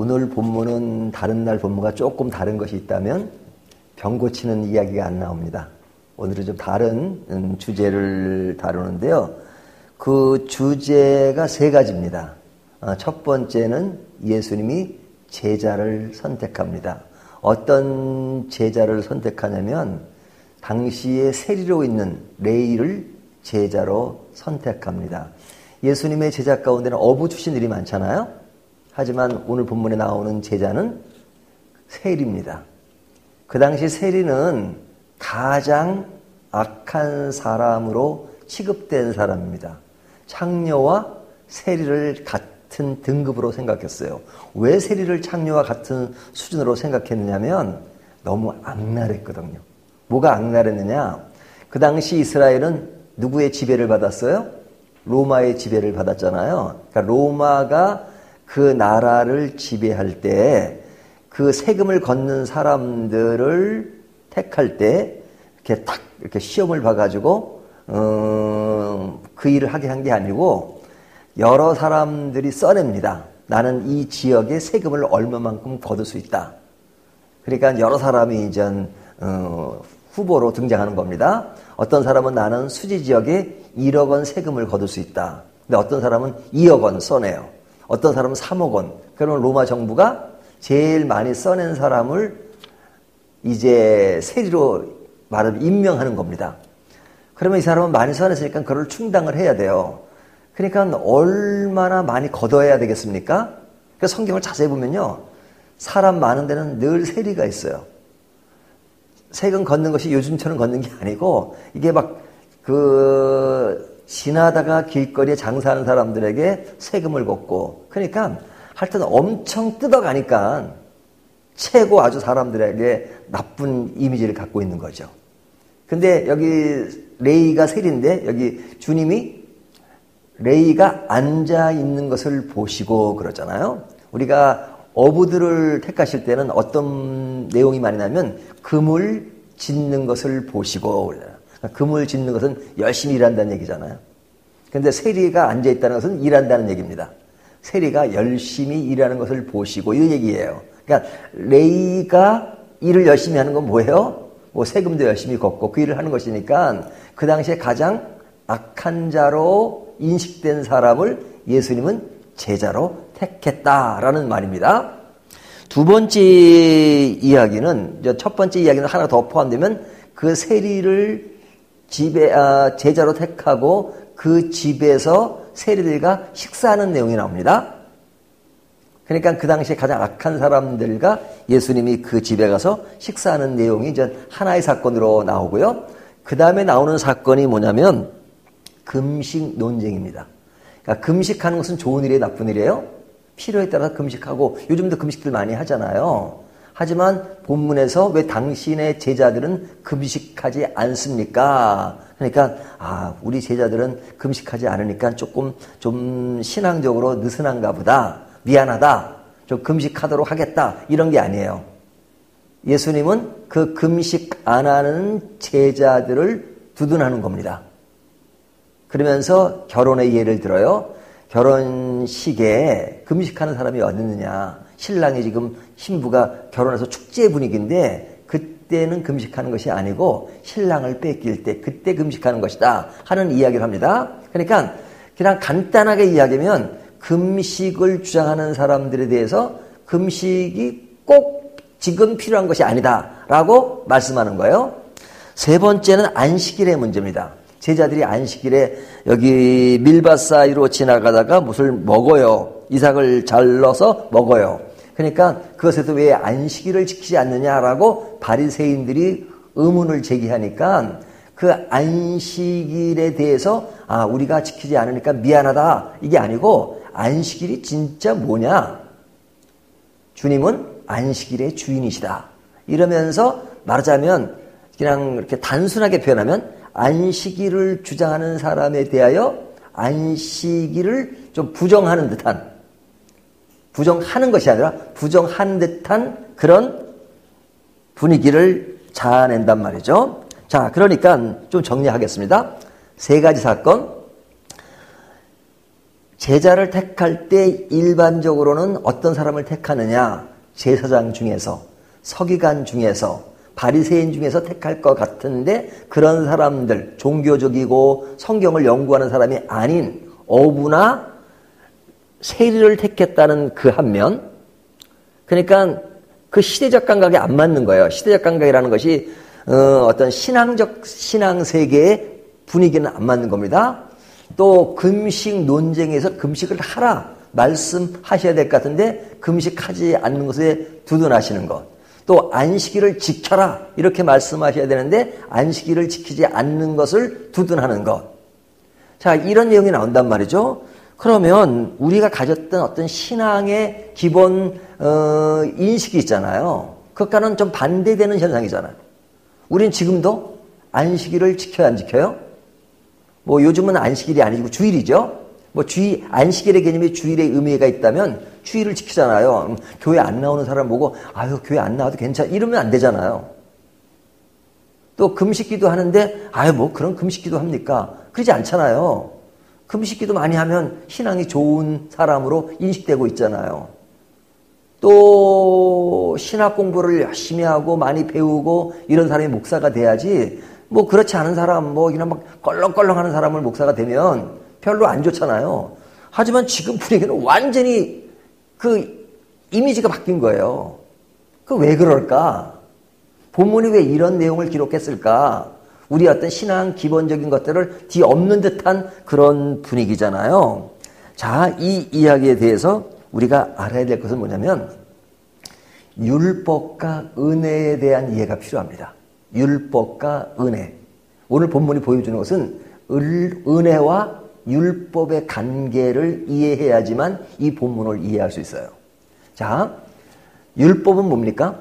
오늘 본문은 다른 날 본문과 조금 다른 것이 있다면 병 고치는 이야기가 안 나옵니다. 오늘은 좀 다른 주제를 다루는데요. 그 주제가 세 가지입니다. 첫 번째는 예수님이 제자를 선택합니다. 어떤 제자를 선택하냐면 당시에 세리로 있는 레위를 제자로 선택합니다. 예수님의 제자 가운데는 어부 출신들이 많잖아요. 하지만 오늘 본문에 나오는 제자는 세리입니다. 그 당시 세리는 가장 악한 사람으로 취급된 사람입니다. 창녀와 세리를 같은 등급으로 생각했어요. 왜 세리를 창녀와 같은 수준으로 생각했느냐면 너무 악랄했거든요. 뭐가 악랄했느냐? 그 당시 이스라엘은 누구의 지배를 받았어요? 로마의 지배를 받았잖아요. 그러니까 로마가 그 나라를 지배할 때 그 세금을 걷는 사람들을 택할 때 이렇게 딱 이렇게 시험을 봐가지고 그 일을 하게 한 게 아니고 여러 사람들이 써냅니다. 나는 이 지역에 세금을 얼마만큼 거둘 수 있다. 그러니까 여러 사람이 이제 후보로 등장하는 겁니다. 어떤 사람은 나는 수지 지역에 1억 원 세금을 거둘 수 있다. 근데 어떤 사람은 2억 원 써내요. 어떤 사람은 3억 원. 그러면 로마 정부가 제일 많이 써낸 사람을 이제 세리로 말하면 임명하는 겁니다. 그러면 이 사람은 많이 써냈으니까 그걸 충당을 해야 돼요. 그러니까 얼마나 많이 걷어야 되겠습니까? 그러니까 성경을 자세히 보면요. 사람 많은 데는 늘 세리가 있어요. 세금 걷는 것이 요즘처럼 걷는 게 아니고 이게 막 지나다가 길거리에 장사하는 사람들에게 세금을 걷고 그러니까 하여튼 엄청 뜯어가니까 최고 아주 사람들에게 나쁜 이미지를 갖고 있는 거죠. 근데 여기 레위가 세리인데 여기 주님이 레위가 앉아 있는 것을 보시고 그러잖아요. 우리가 어부들을 택하실 때는 어떤 내용이 많이 나면 금을 짓는 것을 보시고 금을 짓는 것은 열심히 일한다는 얘기잖아요. 그런데 세리가 앉아 있다는 것은 일한다는 얘기입니다. 세리가 열심히 일하는 것을 보시고 이 얘기예요. 그러니까 레위가 일을 열심히 하는 건 뭐예요? 뭐 세금도 열심히 걷고 그 일을 하는 것이니까 그 당시에 가장 악한 자로 인식된 사람을 예수님은 제자로 택했다라는 말입니다. 두 번째 이야기는 첫 번째 이야기는 하나 더 포함되면 그 세리를 제자로 택하고 그 집에서 세리들과 식사하는 내용이 나옵니다. 그러니까 그 당시에 가장 악한 사람들과 예수님이 그 집에 가서 식사하는 내용이 이제 하나의 사건으로 나오고요. 그 다음에 나오는 사건이 뭐냐면 금식 논쟁입니다. 그러니까 금식하는 것은 좋은 일이에요, 나쁜 일이에요? 필요에 따라서 금식하고 요즘도 금식들 많이 하잖아요. 하지만 본문에서 왜 당신의 제자들은 금식하지 않습니까? 그러니까 우리 제자들은 금식하지 않으니까 조금 좀 신앙적으로 느슨한가 보다. 미안하다. 좀 금식하도록 하겠다. 이런 게 아니에요. 예수님은 그 금식 안 하는 제자들을 두둔하는 겁니다. 그러면서 결혼의 예를 들어요. 결혼식에 금식하는 사람이 어디 있느냐. 신랑이 지금 신부가 결혼해서 축제 분위기인데 그때는 금식하는 것이 아니고 신랑을 뺏길 때 그때 금식하는 것이다 하는 이야기를 합니다. 그러니까 그냥 간단하게 이야기하면 금식을 주장하는 사람들에 대해서 금식이 꼭 지금 필요한 것이 아니다라고 말씀하는 거예요. 세 번째는 안식일의 문제입니다. 제자들이 안식일에 여기 밀밭 사이로 지나가다가 무엇을 먹어요. 이삭을 잘라서 먹어요. 그러니까 그것에도 왜 안식일을 지키지 않느냐라고 바리새인들이 의문을 제기하니까 그 안식일에 대해서 우리가 지키지 않으니까 미안하다 이게 아니고 안식일이 진짜 뭐냐? 주님은 안식일의 주인이시다. 이러면서 말하자면 그냥 이렇게 단순하게 표현하면 안식일을 주장하는 사람에 대하여 안식일을 좀 부정하는 듯한 부정하는 것이 아니라 부정한 듯한 그런 분위기를 자아낸단 말이죠. 자, 그러니까 좀 정리하겠습니다. 세 가지 사건. 제자를 택할 때 일반적으로는 어떤 사람을 택하느냐? 제사장 중에서, 서기관 중에서, 바리새인 중에서 택할 것 같은데 그런 사람들, 종교적이고 성경을 연구하는 사람이 아닌 어부나 세리를 택했다는 그 한면, 그러니까 그 시대적 감각에 안 맞는 거예요. 시대적 감각이라는 것이 어떤 신앙 세계의 분위기는 안 맞는 겁니다. 또 금식 논쟁에서 금식을 하라 말씀하셔야 될 것 같은데 금식하지 않는 것에 두둔하시는 것. 또 안식일을 지켜라 이렇게 말씀하셔야 되는데 안식일을 지키지 않는 것을 두둔하는 것. 자, 이런 내용이 나온단 말이죠. 그러면 우리가 가졌던 어떤 신앙의 기본 인식이 있잖아요. 그것과는 좀 반대되는 현상이잖아요. 우린 지금도 안식일을 지켜야 안 지켜요? 뭐 요즘은 안식일이 아니고 주일이죠. 뭐 안식일의 개념이 주일의 의미가 있다면 주일을 지키잖아요. 교회 안 나오는 사람 보고 아유 교회 안 나와도 괜찮아 이러면 안 되잖아요. 또 금식기도 하는데 아유 뭐 그런 금식기도 합니까? 그러지 않잖아요. 금식기도 많이 하면 신앙이 좋은 사람으로 인식되고 있잖아요. 또 신학 공부를 열심히 하고 많이 배우고 이런 사람이 목사가 돼야지 뭐 그렇지 않은 사람 뭐 그냥 막 껄렁껄렁하는 사람을 목사가 되면 별로 안 좋잖아요. 하지만 지금 분위기는 완전히 그 이미지가 바뀐 거예요. 그 왜 그럴까? 본문이 왜 이런 내용을 기록했을까? 우리 어떤 신앙 기본적인 것들을 뒤엎는 듯한 그런 분위기잖아요. 자, 이 이야기에 대해서 우리가 알아야 될 것은 뭐냐면 율법과 은혜에 대한 이해가 필요합니다. 율법과 은혜. 오늘 본문이 보여주는 것은 은혜와 율법의 관계를 이해해야지만 이 본문을 이해할 수 있어요. 자, 율법은 뭡니까?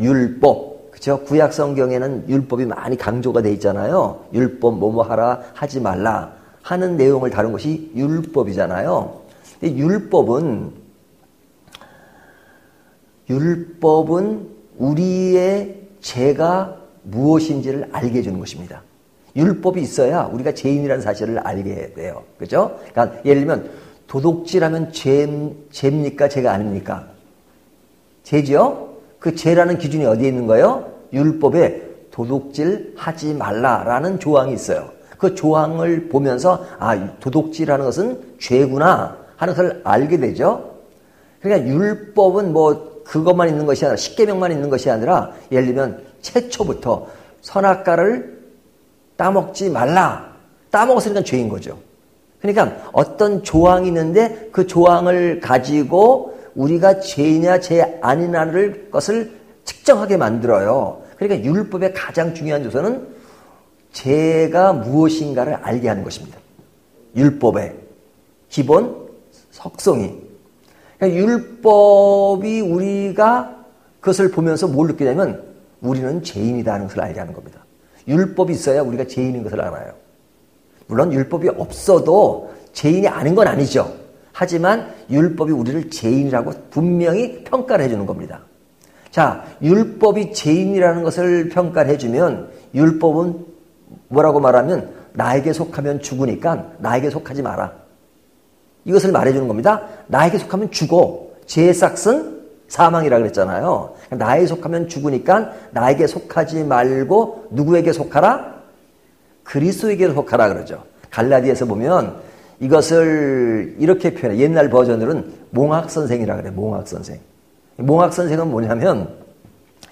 율법. 그렇죠? 구약 성경에는 율법이 많이 강조가 돼 있잖아요. 율법 뭐뭐 하라 하지 말라 하는 내용을 다룬 것이 율법이잖아요. 근데 율법은 우리의 죄가 무엇인지를 알게 해주는 것입니다. 율법이 있어야 우리가 죄인이라는 사실을 알게 돼요. 그죠? 그러니까 예를 들면 도둑질하면 죄입니까? 죄가 아닙니까? 죄죠? 그 죄라는 기준이 어디에 있는 거예요? 율법에 도둑질 하지 말라라는 조항이 있어요. 그 조항을 보면서 아, 도둑질하는 것은 죄구나 하는 것을 알게 되죠. 그러니까 율법은 뭐 그것만 있는 것이 아니라 십계명만 있는 것이 아니라 예를 들면 최초부터 선악과를 따먹지 말라. 따먹었으니까 죄인 거죠. 그러니까 어떤 조항이 있는데 그 조항을 가지고 우리가 죄냐 죄 아니냐를 것을 측정하게 만들어요. 그러니까 율법의 가장 중요한 요소는 죄가 무엇인가를 알게 하는 것입니다. 율법의 기본 속성이. 그러니까 율법이 우리가 그것을 보면서 뭘 느끼냐면 우리는 죄인이다 하는 것을 알게 하는 겁니다. 율법이 있어야 우리가 죄인인 것을 알아요. 물론 율법이 없어도 죄인이 아닌 건 아니죠. 하지만 율법이 우리를 죄인이라고 분명히 평가를 해주는 겁니다. 자, 율법이 죄인이라는 것을 평가를 해주면 율법은 뭐라고 말하면 나에게 속하면 죽으니까 나에게 속하지 마라. 이것을 말해주는 겁니다. 나에게 속하면 죽어. 죄의 삭은 사망이라고 그랬잖아요. 나에게 속하면 죽으니까 나에게 속하지 말고 누구에게 속하라? 그리스도에게 속하라 그러죠. 갈라디아서 보면 이것을 이렇게 표현해. 옛날 버전으로는 몽학선생이라고 그래요. 몽학선생. 몽학선생은 뭐냐면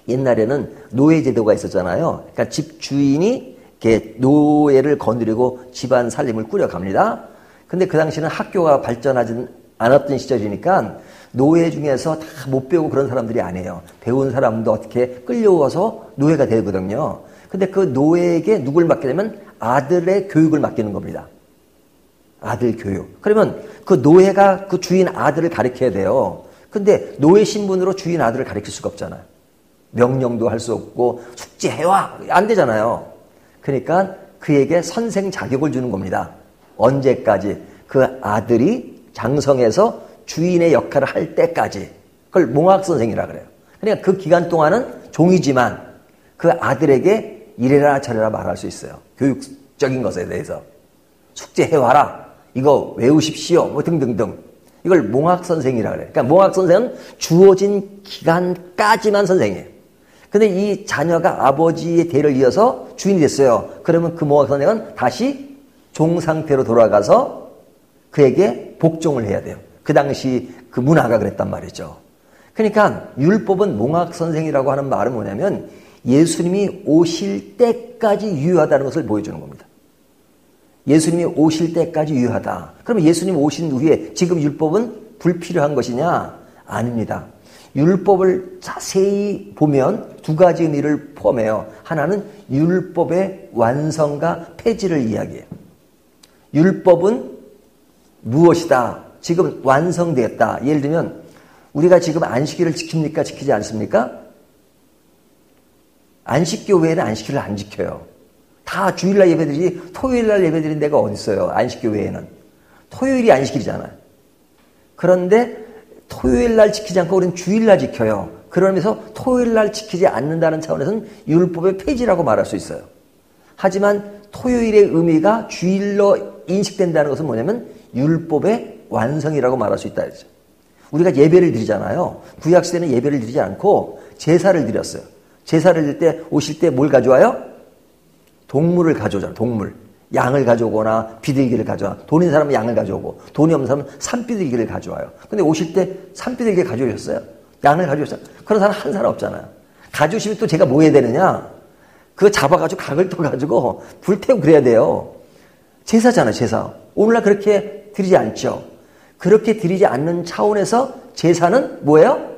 옛날에는 노예제도가 있었잖아요. 그러니까 집 주인이 이렇게 노예를 거느리고 집안 살림을 꾸려갑니다. 근데 그 당시에는 학교가 발전하지 않았던 시절이니까 노예 중에서 다 못 배우고 그런 사람들이 아니에요. 배운 사람도 어떻게 끌려와서 노예가 되거든요. 근데 그 노예에게 누굴 맡게 되면 아들의 교육을 맡기는 겁니다. 아들 교육. 그러면 그 노예가 그 주인 아들을 가르쳐야 돼요. 근데 노예 신분으로 주인 아들을 가르칠 수가 없잖아요. 명령도 할 수 없고 숙제해와 안 되잖아요. 그러니까 그에게 선생 자격을 주는 겁니다. 언제까지? 그 아들이 장성해서 주인의 역할을 할 때까지. 그걸 몽학선생이라 그래요. 그러니까 그 기간 동안은 종이지만 그 아들에게 이래라 저래라 말할 수 있어요. 교육적인 것에 대해서. 숙제해와라. 이거 외우십시오. 뭐 등등등. 이걸 몽학선생이라 그래요. 그러니까 몽학선생은 주어진 기간까지만 선생이에요. 근데 이 자녀가 아버지의 대를 이어서 주인이 됐어요. 그러면 그 몽학선생은 다시 종 상태로 돌아가서 그에게 복종을 해야 돼요. 그 당시 그 문화가 그랬단 말이죠. 그러니까 율법은 몽학선생이라고 하는 말은 뭐냐면 예수님이 오실 때까지 유효하다는 것을 보여주는 겁니다. 예수님이 오실 때까지 유효하다. 그러면 예수님 오신 후에 지금 율법은 불필요한 것이냐? 아닙니다. 율법을 자세히 보면 두 가지 의미를 포함해요. 하나는 율법의 완성과 폐지를 이야기해요. 율법은 무엇이다? 지금 완성되었다. 예를 들면 우리가 지금 안식일을 지킵니까? 지키지 않습니까? 안식교회는 안식일을 안 지켜요. 다 주일날 예배드리지 토요일날 예배드린 데가 어디 있어요? 안식교회에는. 토요일이 안식일이잖아요. 그런데 토요일날 지키지 않고 우리는 주일날 지켜요. 그러면서 토요일날 지키지 않는다는 차원에서는 율법의 폐지라고 말할 수 있어요. 하지만 토요일의 의미가 주일로 인식된다는 것은 뭐냐면 율법의 완성이라고 말할 수 있다. 우리가 예배를 드리잖아요. 구약시대는 예배를 드리지 않고 제사를 드렸어요. 제사를 드릴 때 오실 때 뭘 가져와요? 동물을 가져오잖아요. 동물. 양을 가져오거나 비둘기를 가져와. 돈 있는 사람은 양을 가져오고 돈이 없는 사람은 산비둘기를 가져와요. 근데 오실 때 산비둘기 가져오셨어요? 양을 가져오셨어요? 그런 사람 한 사람 없잖아요. 가져오시면 또 제가 뭐 해야 되느냐? 그거 잡아가지고 각을 떠가지고 불태우고 그래야 돼요. 제사잖아요. 제사. 오늘날 그렇게 드리지 않죠. 그렇게 드리지 않는 차원에서 제사는 뭐예요?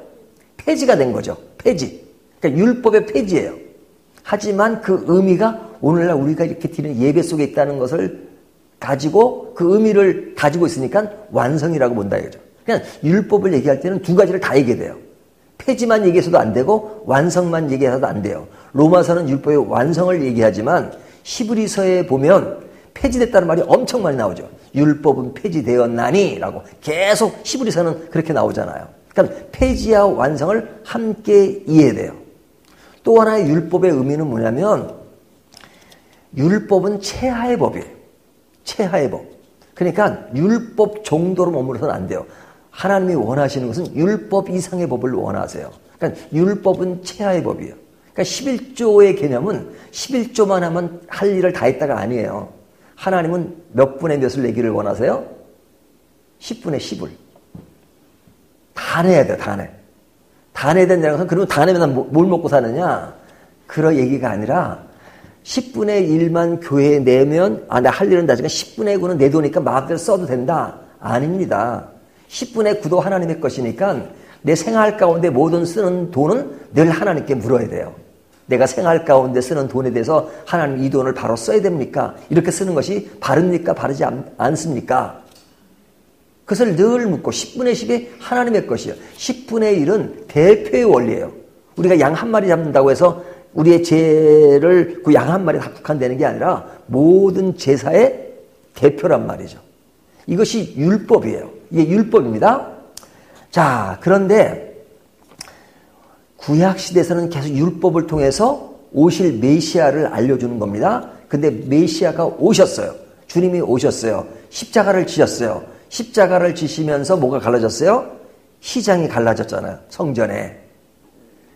폐지가 된 거죠. 폐지. 그러니까 율법의 폐지예요. 하지만 그 의미가 오늘날 우리가 이렇게 드리는 예배 속에 있다는 것을 가지고 그 의미를 가지고 있으니까 완성이라고 본다 이거죠. 그냥 율법을 얘기할 때는 두 가지를 다 얘기해야 돼요. 폐지만 얘기해서도 안 되고 완성만 얘기해서도 안 돼요. 로마서는 율법의 완성을 얘기하지만 히브리서에 보면 폐지됐다는 말이 엄청 많이 나오죠. 율법은 폐지되었나니 라고 계속 히브리서는 그렇게 나오잖아요. 그러니까 폐지와 완성을 함께 이해해야 돼요. 또 하나의 율법의 의미는 뭐냐면 율법은 체하의 법이에요. 체하의 법. 그러니까 율법 정도로 머무르서는 안 돼요. 하나님이 원하시는 것은 율법 이상의 법을 원하세요. 그러니까 율법은 체하의 법이에요. 그러니까 11조의 개념은 11조만 하면 할 일을 다 했다가 아니에요. 하나님은 몇 분의 몇을 내기를 원하세요? 10분의 10을. 다 내야 돼요. 다 내. 다 내야 된다는 것은 그러면 다 내면 뭘 먹고 사느냐? 그런 얘기가 아니라 10분의 1만 교회에 내면 나 할 일은 나지만 10분의 9는 내 돈이니까 마음대로 써도 된다. 아닙니다. 10분의 9도 하나님의 것이니까 내 생활 가운데 모든 쓰는 돈은 늘 하나님께 물어야 돼요. 내가 생활 가운데 쓰는 돈에 대해서 하나님 이 돈을 바로 써야 됩니까? 이렇게 쓰는 것이 바릅니까? 바르지 않습니까? 그것을 늘 묻고 10분의 10이 하나님의 것이에요. 10분의 1은 대표의 원리예요. 우리가 양 한 마리 잡는다고 해서 우리의 죄를 그 양 한 마리에 국한되는 게 아니라 모든 제사의 대표란 말이죠. 이것이 율법이에요. 이게 율법입니다. 자, 그런데 구약시대에서는 계속 율법을 통해서 오실 메시아를 알려주는 겁니다. 근데 메시아가 오셨어요. 주님이 오셨어요. 십자가를 지셨어요. 십자가를 지시면서 뭐가 갈라졌어요? 휘장이 갈라졌잖아요. 성전에.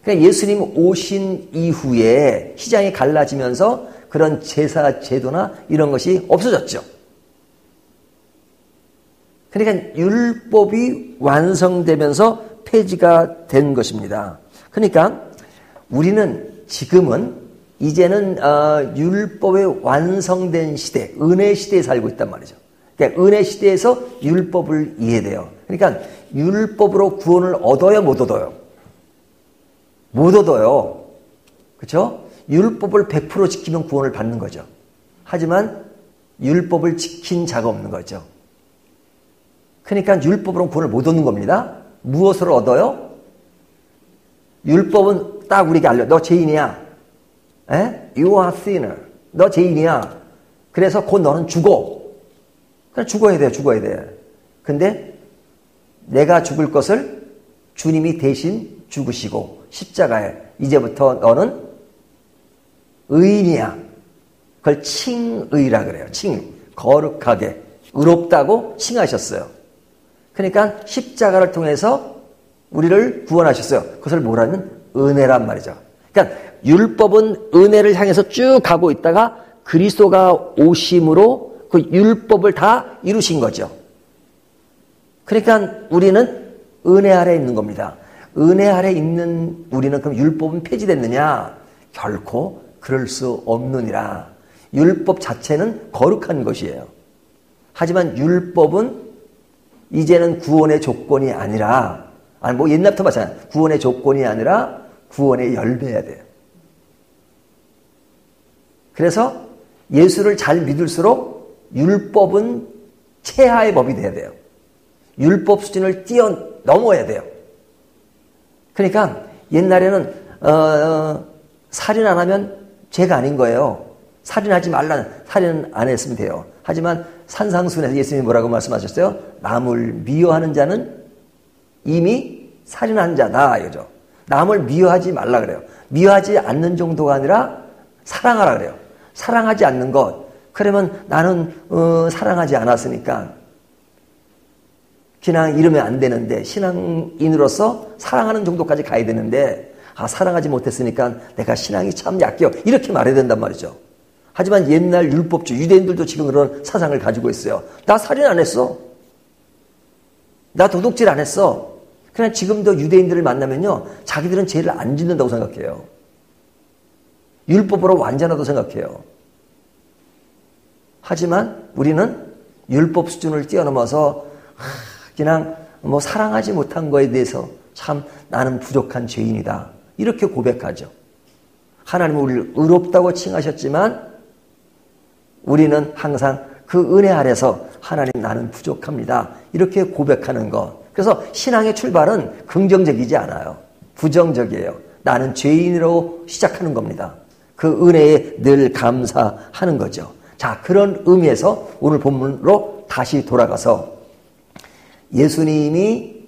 그러니까 예수님 오신 이후에 휘장이 갈라지면서 그런 제사 제도나 이런 것이 없어졌죠. 그러니까 율법이 완성되면서 폐지가 된 것입니다. 그러니까 우리는 지금은 이제는 율법의 완성된 시대, 은혜 시대에 살고 있단 말이죠. 그러니까 은혜 시대에서 율법을 이해돼요. 그러니까 율법으로 구원을 얻어요, 못 얻어요? 못 얻어요. 그렇죠? 율법을 100% 지키면 구원을 받는 거죠. 하지만 율법을 지킨 자가 없는 거죠. 그러니까 율법으로 구원을 못 얻는 겁니다. 무엇으로 얻어요? 율법은 딱 우리에게 알려. 너 죄인이야. You are sinner. 너 죄인이야. 그래서 곧 너는 죽어. 그래 죽어야 돼요. 죽어야 돼. 근데 내가 죽을 것을 주님이 대신 죽으시고 십자가에 이제부터 너는 의인이야. 그걸 칭의라 그래요. 칭. 거룩하게 의롭다고 칭하셨어요. 그러니까 십자가를 통해서 우리를 구원하셨어요. 그것을 뭐라면 은혜란 말이죠. 그러니까 율법은 은혜를 향해서 쭉 가고 있다가 그리스도가 오심으로 그 율법을 다 이루신 거죠. 그러니까 우리는 은혜 아래 있는 겁니다. 은혜 아래 있는 우리는 그럼 율법은 폐지됐느냐? 결코 그럴 수 없느니라. 율법 자체는 거룩한 것이에요. 하지만 율법은 이제는 구원의 조건이 아니라, 아니 뭐 옛날부터 마찬가지야. 구원의 조건이 아니라 구원의 열매야 돼요. 그래서 예수를 잘 믿을수록 율법은 체하의 법이 돼야 돼요. 율법 수준을 뛰어넘어야 돼요. 그러니까 옛날에는 살인 안 하면 죄가 아닌 거예요. 살인하지 말라는, 살인 안 했으면 돼요. 하지만 산상수훈에서 예수님이 뭐라고 말씀하셨어요? 남을 미워하는 자는 이미 살인한 자다 이거죠. 남을 미워하지 말라 그래요. 미워하지 않는 정도가 아니라 사랑하라 그래요. 사랑하지 않는 것. 그러면 나는 사랑하지 않았으니까 그냥 이러면 안 되는데, 신앙인으로서 사랑하는 정도까지 가야 되는데, 사랑하지 못했으니까 내가 신앙이 참 약해요. 이렇게 말해야 된단 말이죠. 하지만 옛날 율법주 유대인들도 지금 그런 사상을 가지고 있어요. 나 살인 안 했어. 나 도둑질 안 했어. 그냥 지금도 유대인들을 만나면요, 자기들은 죄를 안 짓는다고 생각해요. 율법으로 완전하다고 생각해요. 하지만 우리는 율법 수준을 뛰어넘어서 그냥 뭐 사랑하지 못한 거에 대해서 참 나는 부족한 죄인이다. 이렇게 고백하죠. 하나님은 우리를 의롭다고 칭하셨지만 우리는 항상 그 은혜 아래서 하나님 나는 부족합니다. 이렇게 고백하는 것. 그래서 신앙의 출발은 긍정적이지 않아요. 부정적이에요. 나는 죄인으로 시작하는 겁니다. 그 은혜에 늘 감사하는 거죠. 자, 그런 의미에서 오늘 본문으로 다시 돌아가서 예수님이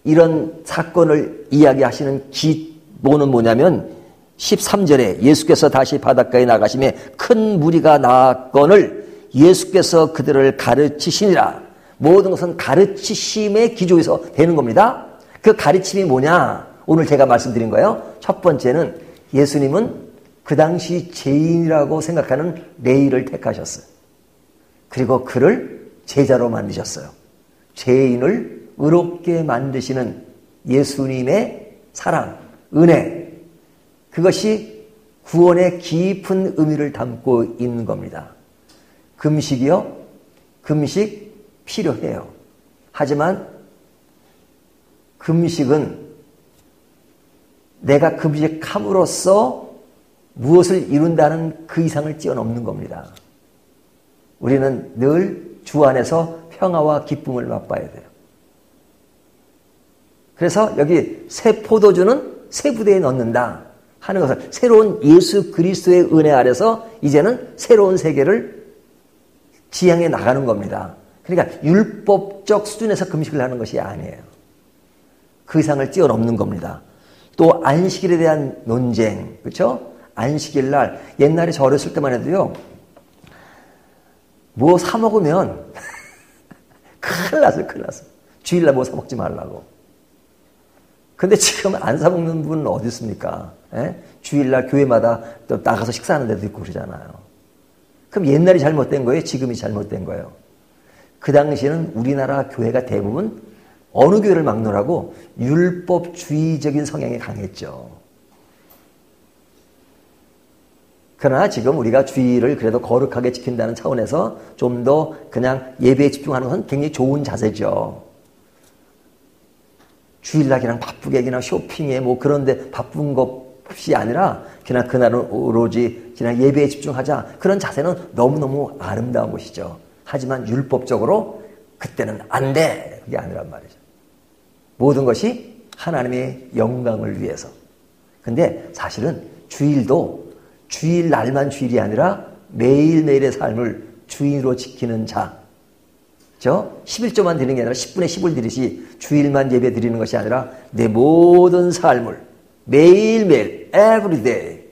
이런 사건을 이야기하시는 기본은 뭐냐면 13절에 예수께서 다시 바닷가에 나가심에 큰 무리가 나았거늘 예수께서 그들을 가르치시니라. 모든 것은 가르치심의 기조에서 되는 겁니다. 그 가르침이 뭐냐? 오늘 제가 말씀드린 거예요. 첫 번째는 예수님은 그 당시 죄인이라고 생각하는 레위를 택하셨어요. 그리고 그를 제자로 만드셨어요. 죄인을 의롭게 만드시는 예수님의 사랑, 은혜, 그것이 구원의 깊은 의미를 담고 있는 겁니다. 금식이요? 금식 필요해요. 하지만 금식은 내가 금식함으로써 무엇을 이룬다는 그 이상을 뛰어넘는 겁니다. 우리는 늘 주 안에서 평화와 기쁨을 맛봐야 돼요. 그래서 여기 새 포도주는 새 부대에 넣는다 하는 것을, 새로운 예수 그리스도의 은혜 아래서 이제는 새로운 세계를 지향해 나가는 겁니다. 그러니까 율법적 수준에서 금식을 하는 것이 아니에요. 그 이상을 뛰어넘는 겁니다. 또 안식일에 대한 논쟁, 그렇죠? 안식일 날, 옛날에 저 어렸을 때만 해도요, 뭐 사 먹으면 큰일 났어요. 주일날 뭐 사 먹지 말라고. 근데 지금 안 사 먹는 분은 어디 있습니까? 예? 주일날 교회마다 또 나가서 식사하는 데도 있고 그러잖아요. 그럼 옛날이 잘못된 거예요? 지금이 잘못된 거예요? 그 당시에는 우리나라 교회가 대부분 어느 교회를 막론하고 율법주의적인 성향이 강했죠. 그러나 지금 우리가 주의를 그래도 거룩하게 지킨다는 차원에서 좀 더 그냥 예배에 집중하는 것은 굉장히 좋은 자세죠. 주일날 그냥 바쁘게 그냥 쇼핑에 뭐 그런데 바쁜 것이 아니라 그냥 그날은 오로지 그냥 예배에 집중하자. 그런 자세는 너무너무 아름다운 것이죠. 하지만 율법적으로 그때는 안 돼. 그게 아니란 말이죠. 모든 것이 하나님의 영광을 위해서. 근데 사실은 주일도 주일날만 주일이 아니라 매일매일의 삶을 주일로 지키는 자. 그렇죠? 11조만 드리는 게 아니라 10분의 10을 드리시 주일만 예배 드리는 것이 아니라 내 모든 삶을 매일매일 everyday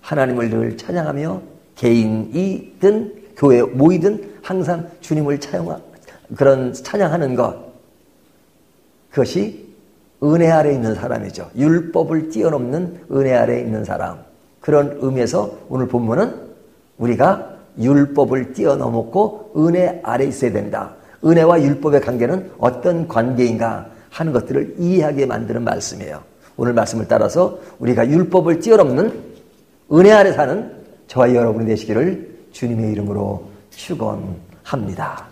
하나님을 늘 찬양하며 개인이든 교회에 모이든 항상 주님을 찬양하는 것, 그것이 은혜 아래 있는 사람이죠. 율법을 뛰어넘는 은혜 아래 있는 사람. 그런 의미에서 오늘 본문은 우리가 율법을 뛰어넘었고 은혜 아래 있어야 된다. 은혜와 율법의 관계는 어떤 관계인가 하는 것들을 이해하게 만드는 말씀이에요. 오늘 말씀을 따라서 우리가 율법을 뛰어넘는 은혜 아래 사는 저와 여러분이 되시기를 주님의 이름으로 축원합니다.